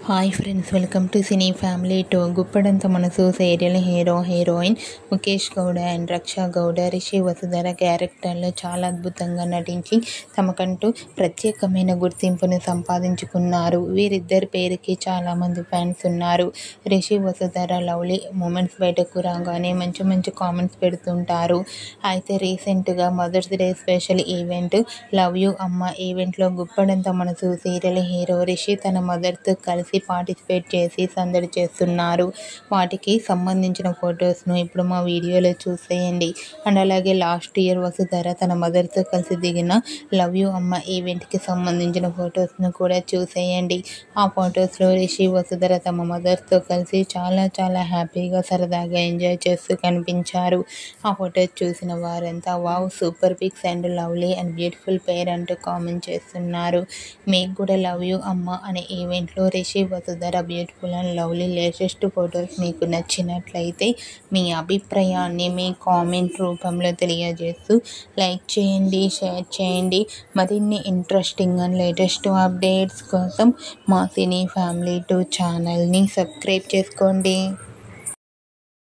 Hi friends, welcome to cine family two. గుప్పడంత మనసు serial heroine Mukesh Gowda and Raksha Gowda Rishi Vasudhara క్యారెక్టర్లో చాలా అద్భుతంగా నటించి తమకంటూ ప్రత్యేకమైన గుర్తింపును సంపాదించుకున్నారు. వీరిద్దరి పేరుకి చాలామంది ఫ్యాన్స్ ఉన్నారు. రిషి వసుధర లవ్లీ మూమెంట్స్ బయటకు రాగానే మంచి మంచి కామెంట్స్ పెడుతుంటారు. అయితే రీసెంట్గా mother's day special event love you అమ్మ ఈవెంట్లో గుప్పడంత మనసు సీరియల్ హీరో రిషి తన మదర్తో కలిసి పార్టిసిపేట్ చేసి సందడి చేస్తున్నారు. వాటికి సంబంధించిన ఫొటోస్ను ఇప్పుడు మా వీడియోలో చూసేయండి. అండ్ అలాగే లాస్ట్ ఇయర్ వసుధర తన మదర్తో కలిసి దిగిన లవ్ యూ అమ్మ ఈవెంట్కి సంబంధించిన ఫొటోస్ను కూడా చూసేయండి. ఆ ఫొటోస్లో రిషి వసుధర తమ మదర్తో కలిసి చాలా హ్యాపీగా సరదాగా ఎంజాయ్ చేస్తూ కనిపించారు. ఆ ఫొటోస్ చూసిన వారంతా wow, super pics and lovely and beautiful pair అంటూ కామెంట్ చేస్తున్నారు. మీకు కూడా లవ్ యూ అమ్మ అనే ఈవెంట్లో Rishi Vasudhara beautiful and lovely latest photos మీకు నచ్చినట్లయితే మీ అభిప్రాయాన్ని మీ కామెంట్ రూపంలో తెలియజేస్తూ లైక్ చేయండి, షేర్ చేయండి. మరిన్ని ఇంట్రెస్టింగ్ అండ్ లేటెస్ట్ అప్డేట్స్ కోసం మా సినీ ఫ్యామిలీ 2 ఛానల్ని సబ్స్క్రైబ్ చేసుకోండి.